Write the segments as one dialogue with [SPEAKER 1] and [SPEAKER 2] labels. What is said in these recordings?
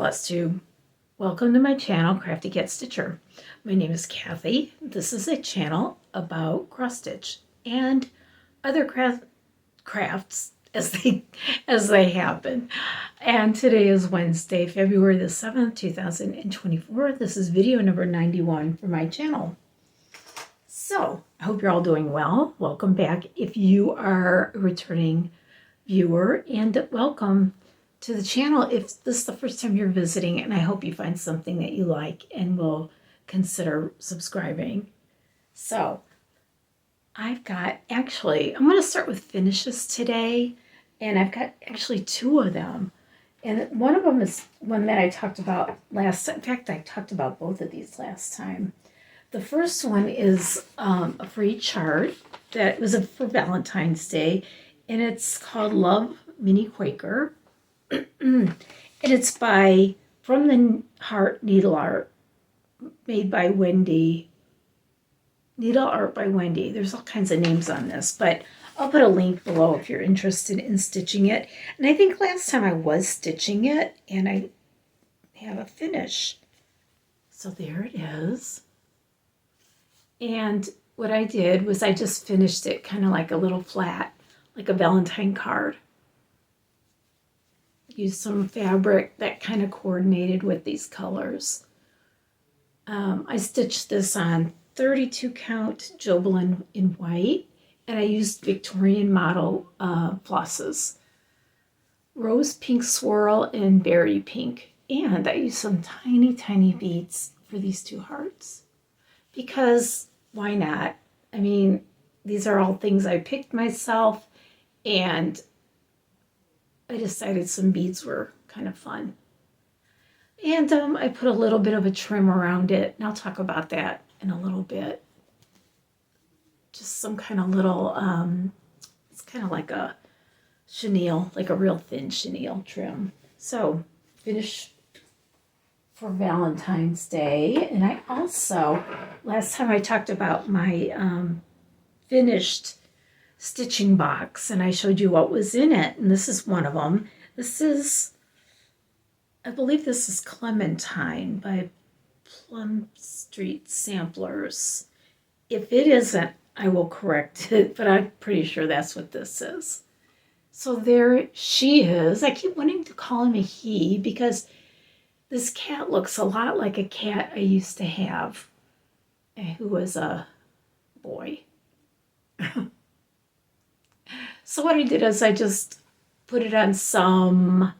[SPEAKER 1] Flosstube. Welcome to my channel, Crafty Cat Stitcher. My name is Kathy. This is a channel about cross stitch and other crafts as they happen. And today is Wednesday, February the 7th, 2024. This is video number 91 for my channel. So I hope you're all doing well. Welcome back if you are a returning viewer, and welcome to the channel if this is the first time you're visiting, and I hope you find something that you like and will consider subscribing. So I'm going to start with finishes today, and I've got actually two of them. And one of them is one that I talked about last time. In fact, I talked about both of these last time. The first one is a free chart that was for Valentine's Day, and it's called Love Mini Quaker. And it's From the Heart Needle Art, made by Wendy. Needle Art by Wendy. There's all kinds of names on this, but I'll put a link below if you're interested in stitching it. And I think last time I was stitching it, and I have a finish. So there it is. And what I did was I just finished it kind of like a little flat, like a Valentine card. Used some fabric that kind of coordinated with these colors. I stitched this on 32 count Jobelan in white, and I used Victorian model flosses. Rose pink swirl and berry pink. And I used some tiny, tiny beads for these two hearts. Because why not? I mean, these are all things I picked myself, and I decided some beads were kind of fun. And I put a little bit of a trim around it, and I'll talk about that in a little bit. Just some kind of little, it's kind of like a chenille, like a real thin chenille trim. So, finished for Valentine's Day. And I also, last time I talked about my finished stitching box, and I showed you what was in it, and this is one of them. This is, I believe this is Clementine by Plum Street Samplers. If it isn't, I will correct it, but I'm pretty sure that's what this is. So there she is. I keep wanting to call him a he because this cat looks a lot like a cat I used to have, who was a boy. So what I did is I just put it on some,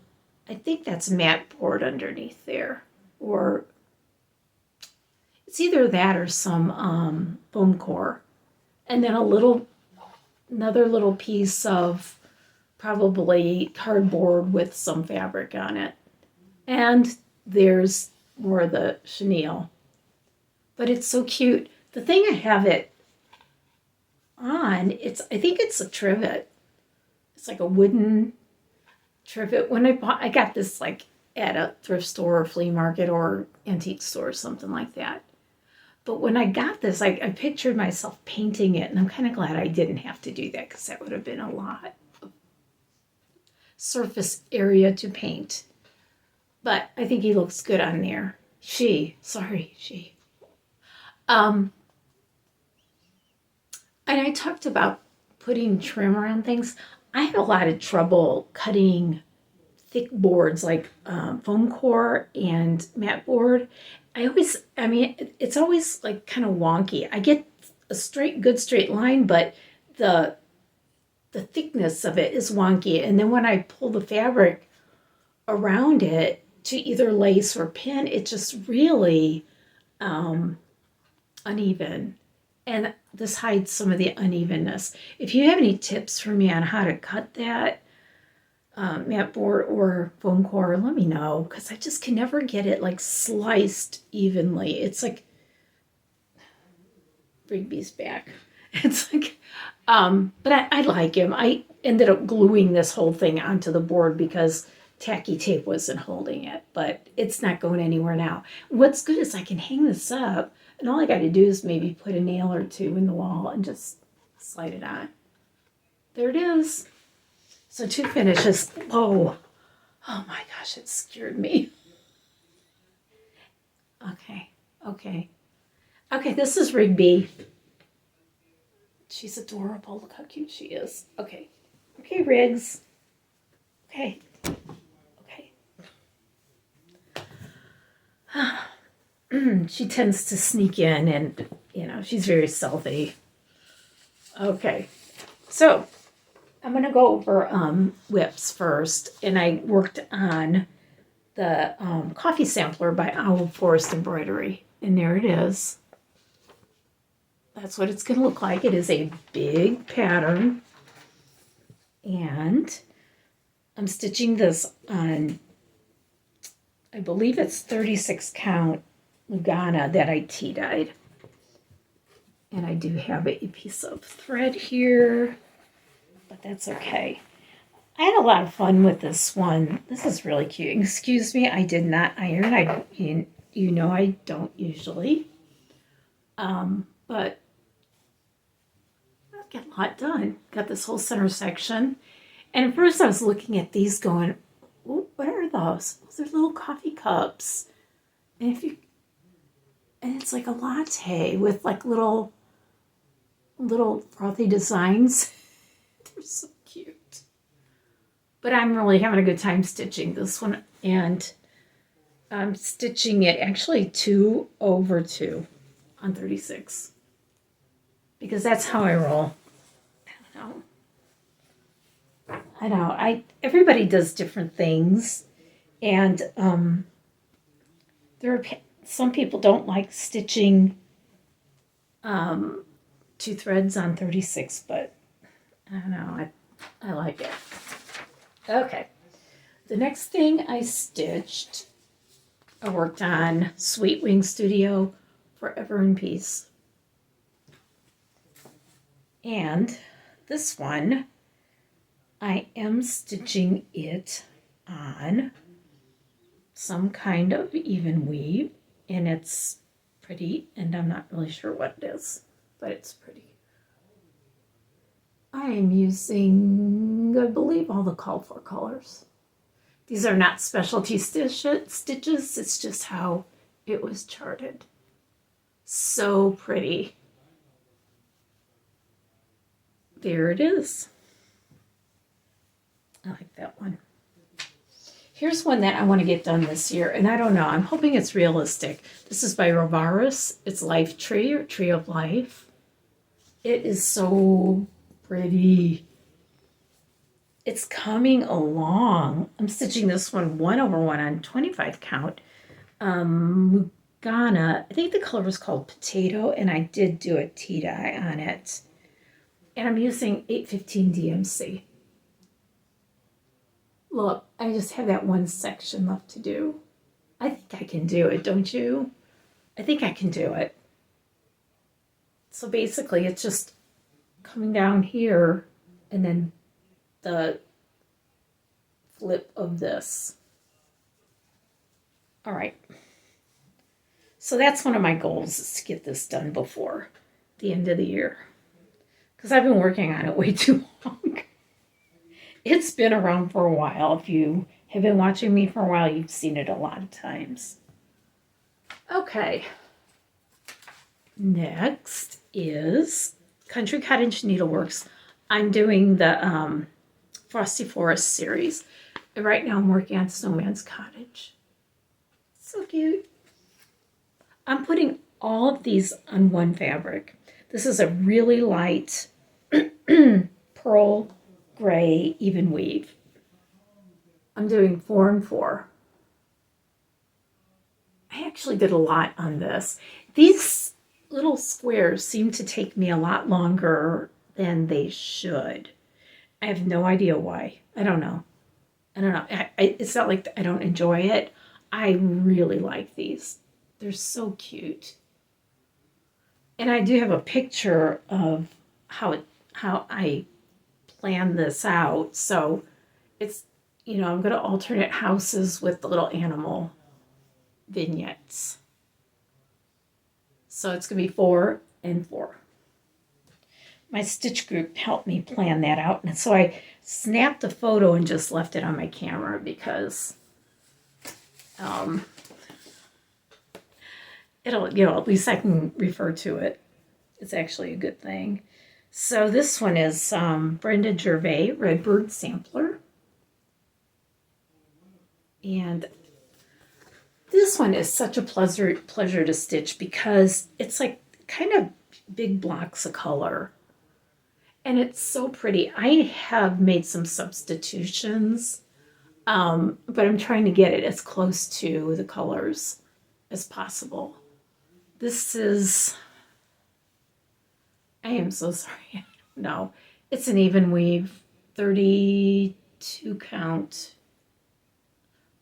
[SPEAKER 1] I think that's matte board underneath there, or it's either that or some foam core, and then another little piece of probably cardboard with some fabric on it, and there's more of the chenille. But it's so cute. The thing I have it on, I think it's a trivet. It's like a wooden trivet. When I got this like at a thrift store or flea market or antique store or something like that. But when I got this, I pictured myself painting it, and I'm kind of glad I didn't have to do that because that would have been a lot of surface area to paint. But I think he looks good on there. She. And I talked about putting trim around things. I have a lot of trouble cutting thick boards like foam core and matte board. It's always like kind of wonky. I get a good straight line, but the thickness of it is wonky. And then when I pull the fabric around it to either lace or pin, it's just really uneven. And this hides some of the unevenness. If you have any tips for me on how to cut that matte board or foam core, let me know, because I just can never get it like sliced evenly. It's like Rigby's back. It's like, but I like him. I ended up gluing this whole thing onto the board because tacky tape wasn't holding it, but it's not going anywhere now. What's good is I can hang this up, and all I got to do is maybe put a nail or two in the wall and just slide it on. There it is. So two finishes. Whoa. Oh my gosh, it scared me. Okay, okay. Okay, this is Rigby. She's adorable. Look how cute she is. Okay. Okay, Riggs. Okay. Okay. She tends to sneak in and, she's very stealthy. Okay. So, I'm going to go over whips first. And I worked on the coffee sampler by Owl Forest Embroidery. And there it is. That's what it's going to look like. It is a big pattern. And I'm stitching this on, I believe it's 36 count Lugana that I tea-dyed. And I do have a piece of thread here, but that's okay. I had a lot of fun with this one. This is really cute. Excuse me, I did not iron. I don't usually. But I got a lot done. Got this whole center section. And at first I was looking at these going, ooh, what are those? Those are little coffee cups. And it's like a latte with like little frothy designs. They're so cute. But I'm really having a good time stitching this one. And I'm stitching it actually 2 over 2 on 36. Because that's how I roll. I know. Everybody does different things. And there are some people don't like stitching 2 threads on 36, but I don't know. I like it. Okay. The next thing I stitched, I worked on Sweet Wing Studio Forever in Peace. And this one, I am stitching it on some kind of even weave, and it's pretty, and I'm not really sure what it is, but it's pretty. I am using, I believe, all the called for colors. These are not specialty stitches, it's just how it was charted. So pretty. There it is. I like that one. Here's one that I want to get done this year, and I don't know. I'm hoping it's realistic. This is by Rovaris. It's Life Tree, or Tree of Life. It is so pretty. It's coming along. I'm stitching this one 1 over 1 on 25 count. Lugana, I think the color was called Potato, and I did do a tea-dye on it. And I'm using 815 DMC. Look, I just have that one section left to do. I think I can do it, don't you? I think I can do it. So basically, it's just coming down here and then the flip of this. All right. So that's one of my goals, is to get this done before the end of the year. Because I've been working on it way too long. It's been around for a while. If you have been watching me for a while, you've seen it a lot of times. Okay. Next is Country Cottage Needleworks. I'm doing the Frosty Forest series. And right now I'm working on Snowmans Cottage. So cute. I'm putting all of these on one fabric. This is a really light pearl gray even weave. I'm doing 4 and 4. I actually did a lot on this. These little squares seem to take me a lot longer than they should. I have no idea why. I don't know. It's not like I don't enjoy it. I really like these. They're so cute. And I do have a picture of how I plan this out. So it's, I'm going to alternate houses with the little animal vignettes. So it's going to be 4 and 4. My stitch group helped me plan that out. And so I snapped a photo and just left it on my camera because it'll, you know, at least I can refer to it. It's actually a good thing. So this one is Brenda Gervais, Redbird Sampler. And this one is such a pleasure to stitch because it's like kind of big blocks of color. And it's so pretty. I have made some substitutions, but I'm trying to get it as close to the colors as possible. This is, I am so sorry. No, it's an even weave, 32 count.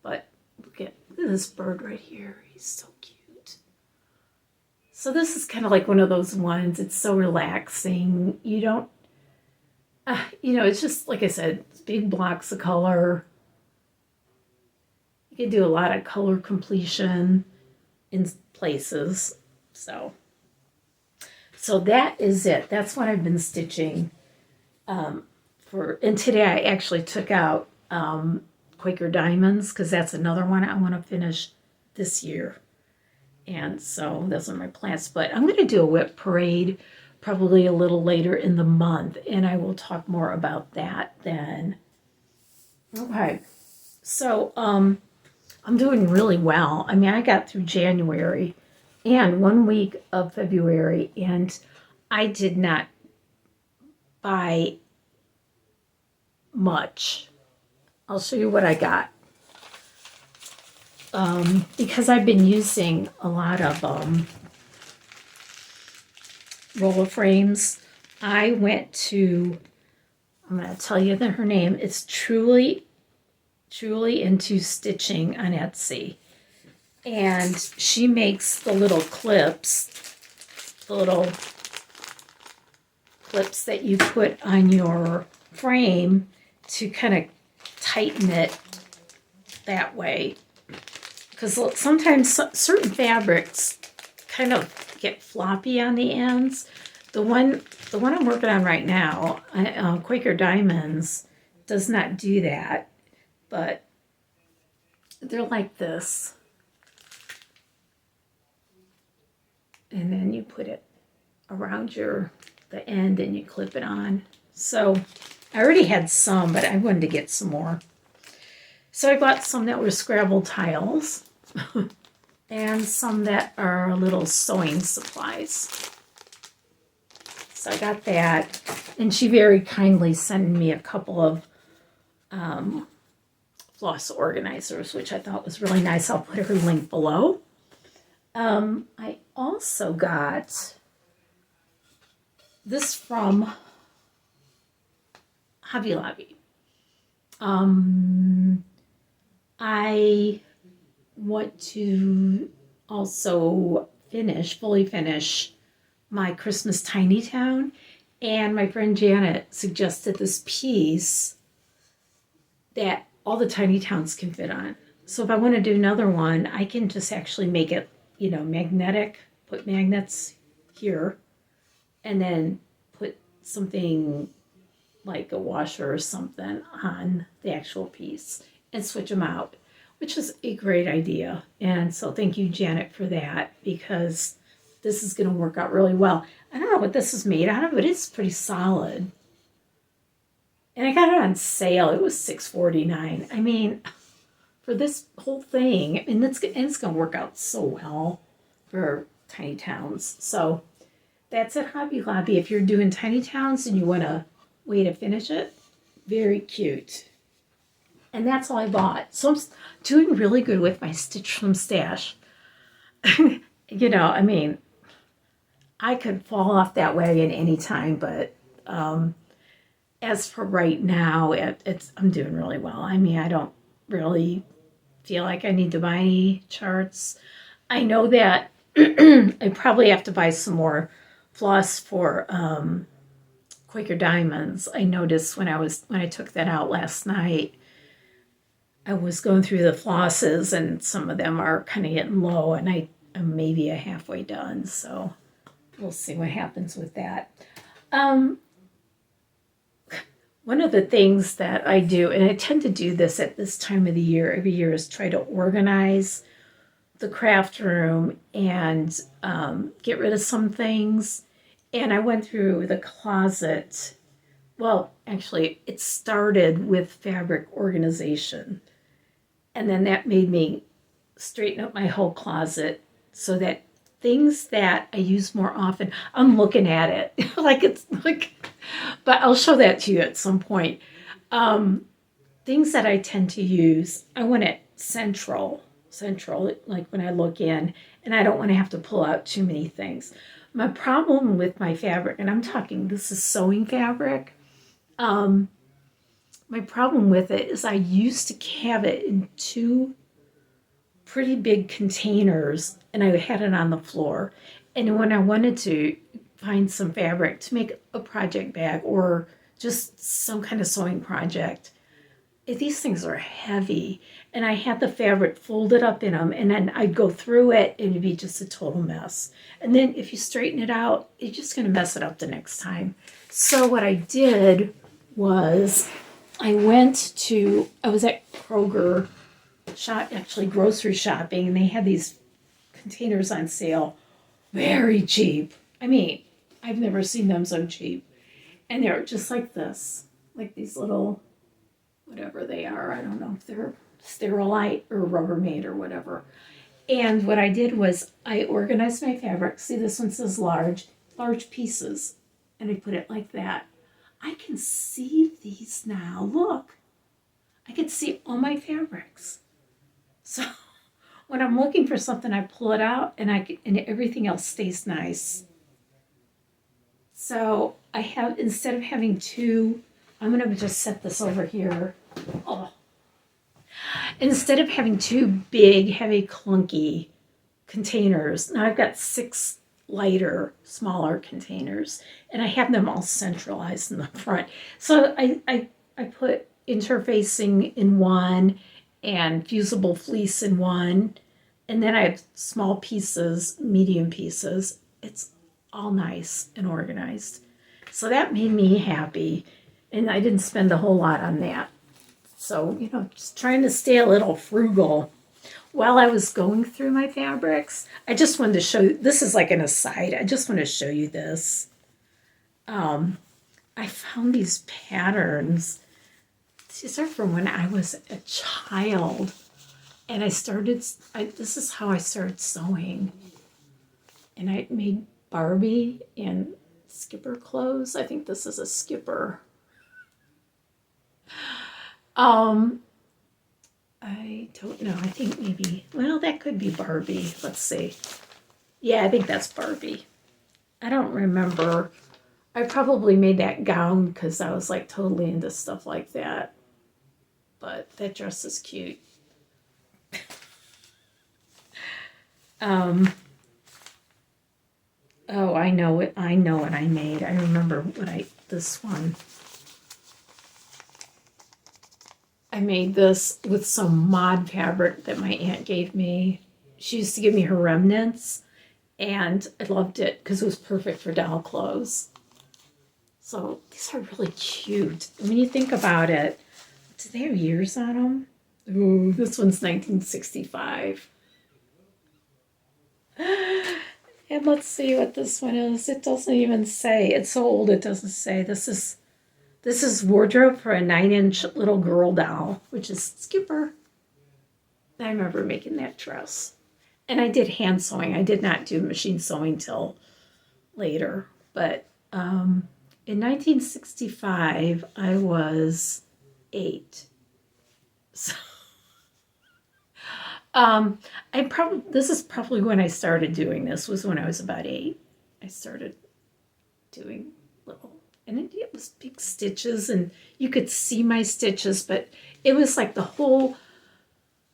[SPEAKER 1] But look at this bird right here. He's so cute. So this is kind of like one of those ones. It's so relaxing. You don't, you know, it's just, like I said, big blocks of color. You can do a lot of color completion in places. So that is it. That's what I've been stitching and today I actually took out Quaker Diamonds because that's another one I want to finish this year. And so those are my plans. But I'm going to do a whip parade probably a little later in the month, and I will talk more about that then. Okay, so I'm doing really well. I mean, I got through January and 1 week of February, and I did not buy much. I'll show you what I got. Because I've been using a lot of roller frames. I went to, I'm going to tell you her name. It's Truly Into Stitching on Etsy. And she makes the little clips that you put on your frame to kind of tighten it that way. Because sometimes certain fabrics kind of get floppy on the ends. The one I'm working on right now, Quaker Diamonds, does not do that. But they're like this. And then you put it around the end and you clip it on. So I already had some, but I wanted to get some more. So I bought some that were Scrabble tiles and some that are little sewing supplies. So I got that, and she very kindly sent me a couple of floss organizers, which I thought was really nice. I'll put her link below. I also got this from Hobby Lobby. I want to also fully finish my Christmas Tiny Town, and my friend Janet suggested this piece that all the tiny towns can fit on. So if I want to do another one, I can just actually make it, you know, magnetic, put magnets here, and then put something like a washer or something on the actual piece and switch them out, which is a great idea. And so thank you, Janet, for that, because this is going to work out really well. I don't know what this is made out of, but it's pretty solid. And I got it on sale. It was $6.49. I mean, for this whole thing, and it's going to work out so well for tiny towns. So that's at Hobby Lobby. If you're doing tiny towns and you want a way to finish it, very cute. And that's all I bought. So I'm doing really good with my Stitch from Stash. You know, I mean, I could fall off that wagon anytime, but as for right now, I'm doing really well. I mean, I don't really feel like I need to buy any charts. I know that I probably have to buy some more floss for Quaker Diamonds. I noticed when I took that out last night, I was going through the flosses, and some of them are kind of getting low, and I'm maybe halfway done, so we'll see what happens with that. One of the things that I do, and I tend to do this at this time of the year, every year, is try to organize the craft room and get rid of some things. And I went through the closet. Well, actually, it started with fabric organization. And then that made me straighten up my whole closet so that things that I use more often, I'm looking at it like it's like, but I'll show that to you at some point. Things that I tend to use, I want it central, like when I look in, and I don't want to have to pull out too many things. My problem with my fabric, and I'm talking, this is sewing fabric. My problem with it is I used to have it in two pretty big containers, and I had it on the floor. And when I wanted to find some fabric to make a project bag or just some kind of sewing project, these things are heavy, and I had the fabric folded up in them, and then I'd go through it and it'd be just a total mess. And then if you straighten it out, you're just going to mess it up the next time. So what I did was I was at Kroger actually grocery shopping, and they had these containers on sale, very cheap. I mean, I've never seen them so cheap. And they're just like this, like these little, whatever they are. I don't know if they're Sterilite or Rubbermaid or whatever. And what I did was I organized my fabric. See, this one says large pieces. And I put it like that. I can see these now. Look, I can see all my fabrics. So when I'm looking for something, I pull it out, and everything else stays nice. So I have, instead of having two, I'm going to just set this over here. Oh. Instead of having two big, heavy, clunky containers, now I've got 6 lighter, smaller containers, and I have them all centralized in the front. So I put interfacing in one and fusible fleece in one, and then I have small pieces, medium pieces. It's all nice and organized. So that made me happy, and I didn't spend a whole lot on that. So, just trying to stay a little frugal. While I was going through my fabrics, I just wanted to show you, this is like an aside, I just want to show you this. I found these patterns. These are from when I was a child, and this is how I started sewing. And I made Barbie and Skipper clothes. I think this is a Skipper. I don't know. I think maybe, well, that could be Barbie. Let's see. Yeah, I think that's Barbie. I don't remember. I probably made that gown because I was like totally into stuff like that. But that dress is cute. Oh, I know it. I know what I made. I remember this one. I made this with some mod fabric that my aunt gave me. She used to give me her remnants, and I loved it because it was perfect for doll clothes. So these are really cute. When you think about it, do they have years on them? Ooh, this one's 1965. And let's see what this one is. It doesn't even say. It's so old it doesn't say. This is wardrobe for a 9-inch little girl doll, which is Skipper. I remember making that dress. And I did hand sewing. I did not do machine sewing till later. But in 1965, I was 8. So this is probably when I started doing this, was when I was about 8. I started doing little, and it was big stitches, and you could see my stitches, but it was like the whole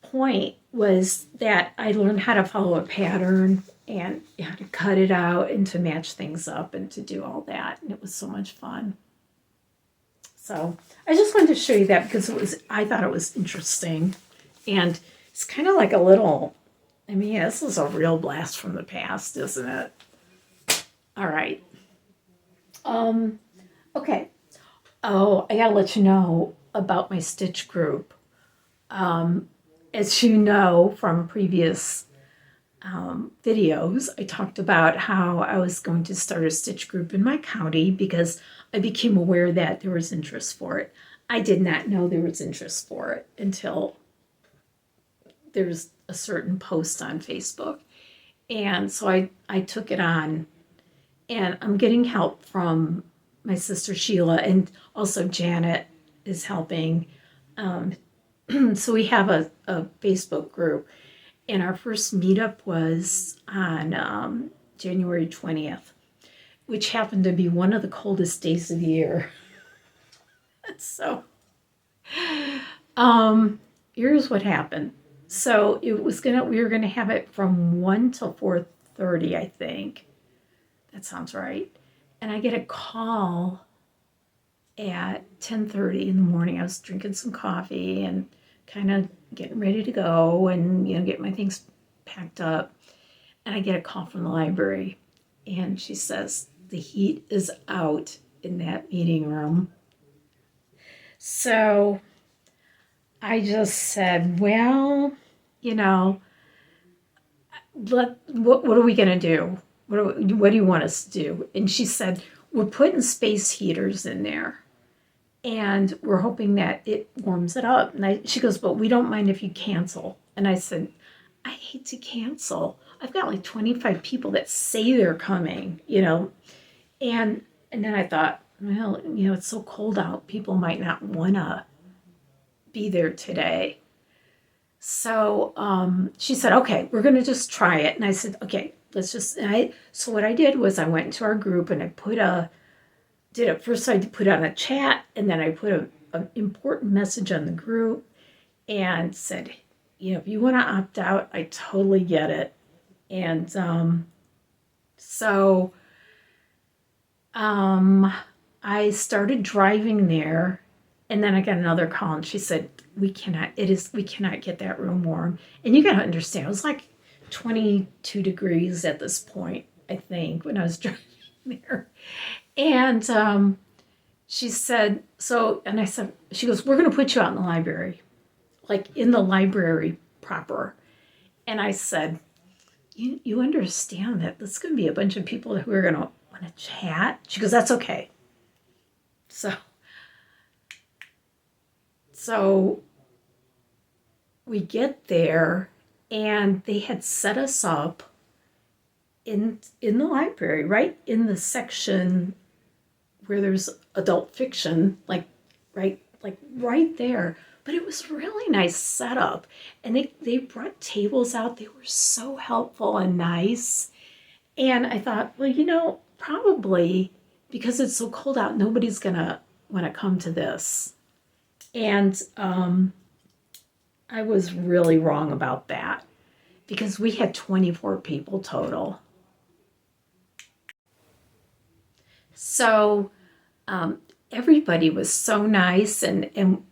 [SPEAKER 1] point was that I learned how to follow a pattern and how to cut it out and to match things up and to do all that, and it was so much fun. So I just wanted to show you that because I thought it was interesting, and it's kind of like a little, I mean, this is a real blast from the past, isn't it? All right. Okay. Oh, I gotta let you know about my stitch group. As you know from previous videos, I talked about how I was going to start a stitch group in my county because I became aware that there was interest for it. I did not know there was interest for it until there was a certain post on Facebook. And so I took it on, and I'm getting help from my sister Sheila, and also Janet is helping. So we have a Facebook group, and our first meetup was on January 20th, which happened to be one of the coldest days of the year. So here's what happened. So we were gonna have it from 1 till 4:30, I think. That sounds right. And I get a call at 10:30 in the morning. I was drinking some coffee and kind of getting ready to go and, get my things packed up. And I get a call from the library, and she says, the heat is out in that meeting room. So I just said, well, what are we going to do? What do you want us to do? And she said, we're putting space heaters in there, and we're hoping that it warms it up. And she goes, but we don't mind if you cancel. And I said, I hate to cancel. I've got like 25 people that say they're coming, And then I thought, well, it's so cold out. People might not want to be there today. So she said, okay, we're going to just try it. And I said, okay, let's just, so what I did was I went into our group and I first I put on a chat, and then I put an important message on the group and said, if you want to opt out, I totally get it. And so I started driving there, and then I got another call, and she said, we cannot get that room warm. And you got to understand, it was like 22 degrees at this point, I think, when I was driving there. And she said, and I said, she goes, we're going to put you out in the library, like in the library proper. And I said, you understand that there's going to be a bunch of people who are going to want to chat? She goes, that's okay. So we get there, and they had set us up in the library, right in the section where there's adult fiction, like right there. But it was really nice setup, and they brought tables out. They were so helpful and nice. And I thought, well, probably because it's so cold out, nobody's gonna want to come to this. And I was really wrong about that, because we had 24 people total. So everybody was so nice, and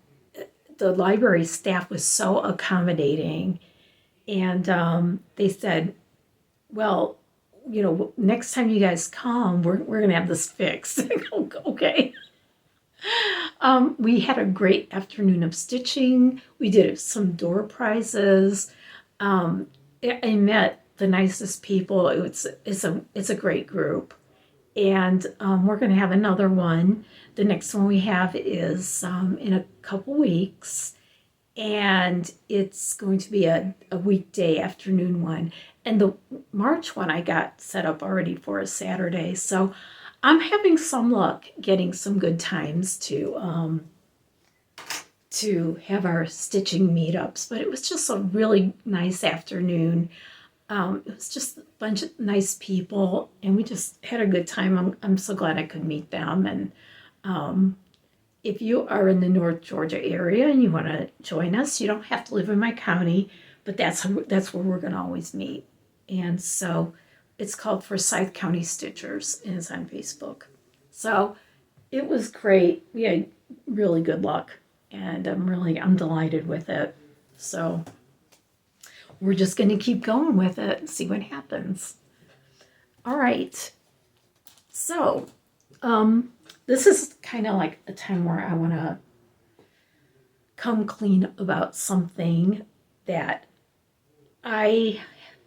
[SPEAKER 1] the library staff was so accommodating. And they said, well, next time you guys come, we're going to have this fixed. Okay. We had a great afternoon of stitching. We did some door prizes. I met the nicest people. It's a great group. And we're going to have another one. The next one we have is in a couple weeks. And it's going to be a weekday afternoon one. And the March one I got set up already for a Saturday. So I'm having some luck getting some good times to have our stitching meetups. But it was just a really nice afternoon. It was just a bunch of nice people, and we just had a good time. I'm so glad I could meet them. And if you are in the North Georgia area and you want to join us, you don't have to live in my county, but that's where we're going to always meet. And so it's called Forsyth County Stitchers, and it's on Facebook. So it was great. We had really good luck, and I'm delighted with it. So we're just going to keep going with it and see what happens. All right. So this is kind of like a time where I want to come clean about something that I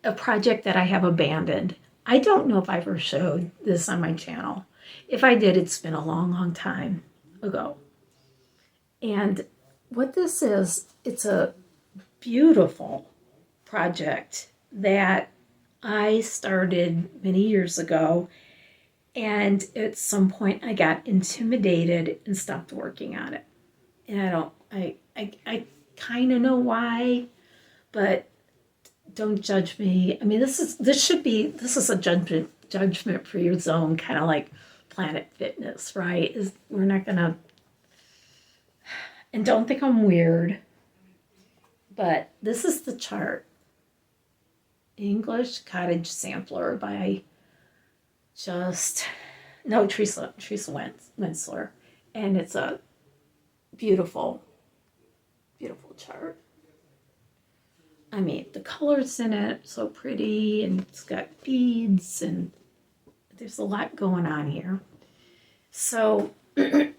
[SPEAKER 1] a project that I have abandoned. I don't know if I ever showed this on my channel. If I did, it's been a long, long time ago. And what this is, it's a beautiful project that I started many years ago. And at some point I got intimidated and stopped working on it. And I kind of know why, but don't judge me. I mean, this is a judgment for your zone, kind of like Planet Fitness, right? We're not gonna, and don't think I'm weird, but this is the chart. English Cottage Sampler by Teresa Winsler, and it's a beautiful, beautiful chart. I mean, the colors in it are so pretty, and it's got beads, and there's a lot going on here. So it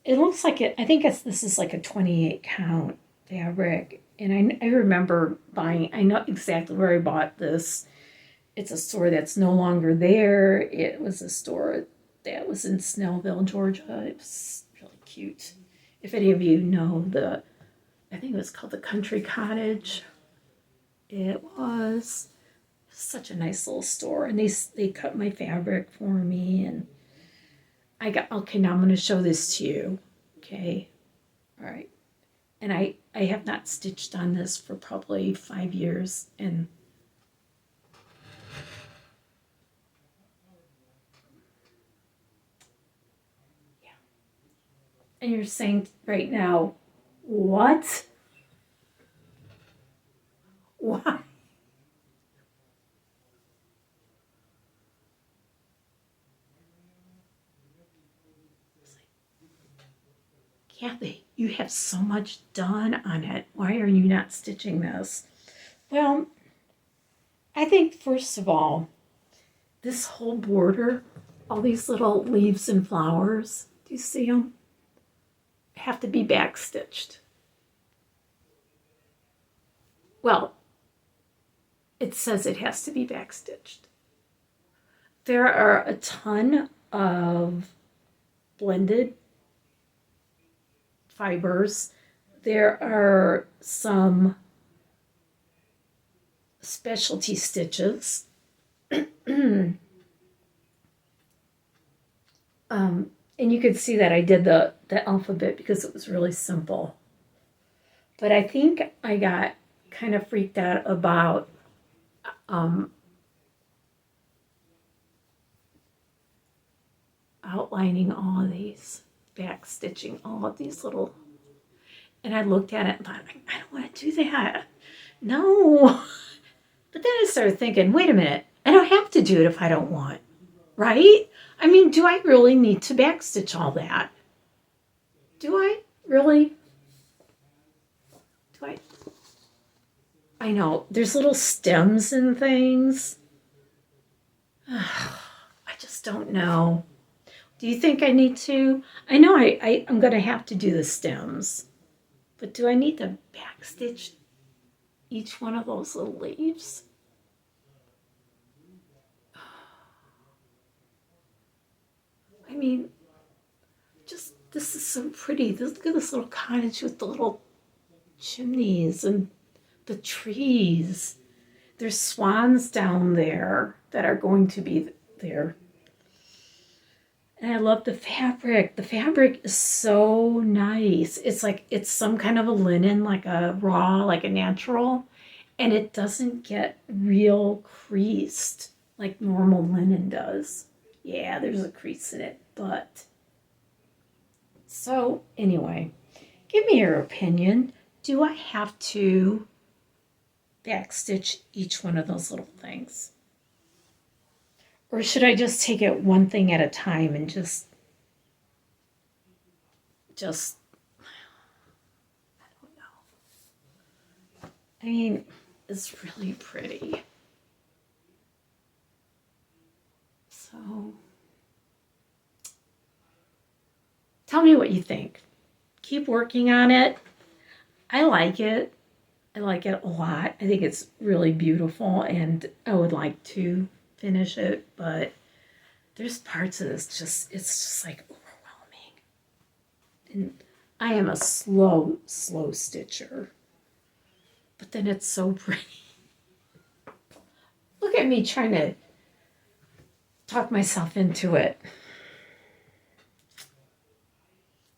[SPEAKER 1] looks like it. I think this is like a 28 count fabric, and I remember buying. I know exactly where I bought this. It's a store that's no longer there. It was a store that was in Snellville, Georgia. It was really cute. If any of you know I think it was called the Country Cottage. It was such a nice little store, and they cut my fabric for me, and okay, now I'm going to show this to you. Okay, all right, and I have not stitched on this for probably 5 years, and and you're saying right now, what? Why? Kathy, you have so much done on it. Why are you not stitching this? Well, I think first of all, this whole border, all these little leaves and flowers, do you see them? Have to be back stitched. Well, it says it has to be back stitched. There are a ton of blended fibers. There are some specialty stitches. And you could see that I did the alphabet because it was really simple. But I think I got kind of freaked out about outlining all of these, back stitching all of these little, and I looked at it and thought, I don't want to do that. No. But then I started thinking, wait a minute, I don't have to do it if I don't want, right? I mean, do I really need to backstitch all that? Do I really? Do I? I know, there's little stems and things. I just don't know. Do you think I need to? I know I'm going to have to do the stems, but do I need to backstitch each one of those little leaves? I mean, just, this is so pretty. Look at this little cottage with the little chimneys and the trees. There's swans down there that are going to be there. And I love the fabric. The fabric is so nice. It's like, it's some kind of a linen, like a raw, like a natural. And it doesn't get real creased like normal linen does. Yeah, there's a crease in it, but. So anyway, give me your opinion. Do I have to backstitch each one of those little things? Or should I just take it one thing at a time and just, I don't know. I mean, it's really pretty. So, tell me what you think. Keep working on it. I like it. I like it a lot. I think it's really beautiful, and I would like to finish it, but there's parts of this it's just like overwhelming. And I am a slow stitcher, but then it's so pretty. Look at me trying to talk myself into it.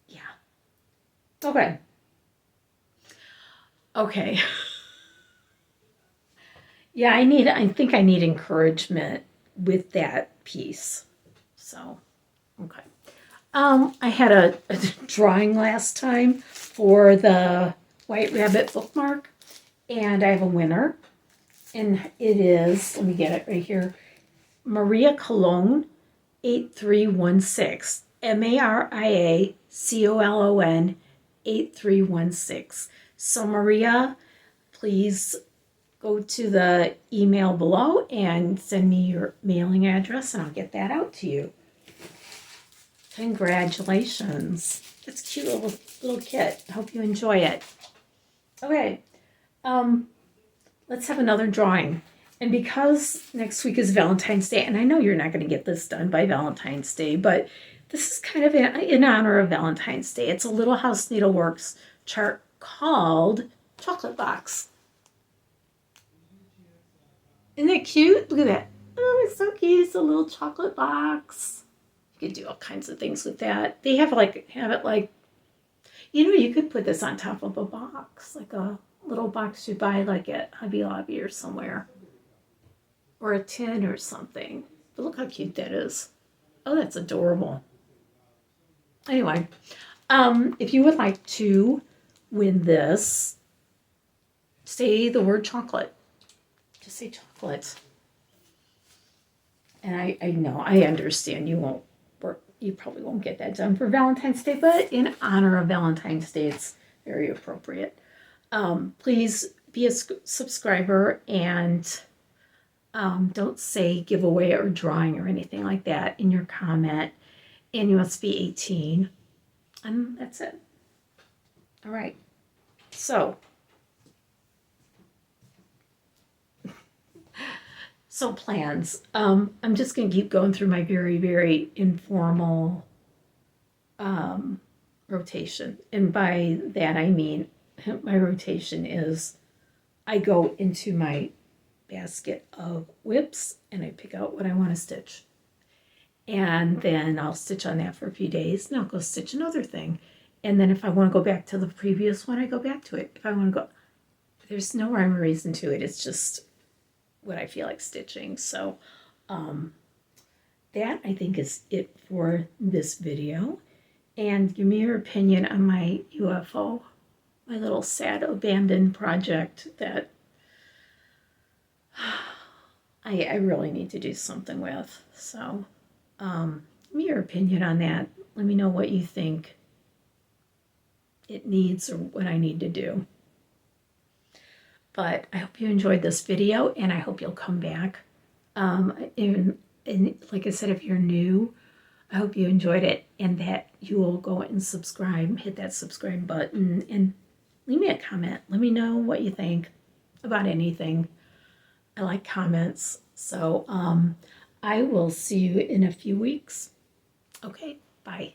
[SPEAKER 1] Yeah. Okay. Okay. Yeah, I think I need encouragement with that piece. So, okay. I had a drawing last time for the White Rabbit bookmark, and I have a winner. And it is, let me get it right here, Maria Colon 8316. MariaColon 8316. So Maria, please go to the email below and send me your mailing address and I'll get that out to you. Congratulations. That's a cute little kit. I hope you enjoy it. Okay. Let's have another drawing. And because next week is Valentine's Day, and I know you're not going to get this done by Valentine's Day, but this is kind of in honor of Valentine's Day. It's a Little House Needleworks chart called Chocolate Box. Isn't that cute? Look at that. Oh, it's so cute. It's a little chocolate box. You could do all kinds of things with that. They have it like, you could put this on top of a box, like a little box you buy like at Hobby Lobby or somewhere. Or a tin or something. But look how cute that is. Oh, that's adorable. Anyway, if you would like to win this, say the word chocolate. Just say chocolate. And I know, I understand you probably won't get that done for Valentine's Day, but in honor of Valentine's Day, it's very appropriate. Please be a subscriber and don't say giveaway or drawing or anything like that in your comment. And you must be 18. And that's it. All right. So plans. I'm just going to keep going through my very, very informal rotation. And by that I mean my rotation is I go into my basket of whips and I pick out what I want to stitch. And then I'll stitch on that for a few days and I'll go stitch another thing. And then if I want to go back to the previous one, I go back to it. If I want to go, there's no rhyme or reason to it. It's just what I feel like stitching. So that I think is it for this video. And give me your opinion on my UFO, my little sad abandoned project that I really need to do something with. So give me your opinion on that. Let me know what you think it needs or what I need to do. But I hope you enjoyed this video and I hope you'll come back. And like I said, if you're new, I hope you enjoyed it and that you will go and subscribe, hit that subscribe button and leave me a comment. Let me know what you think about anything. I like comments. So I will see you in a few weeks. Okay, bye.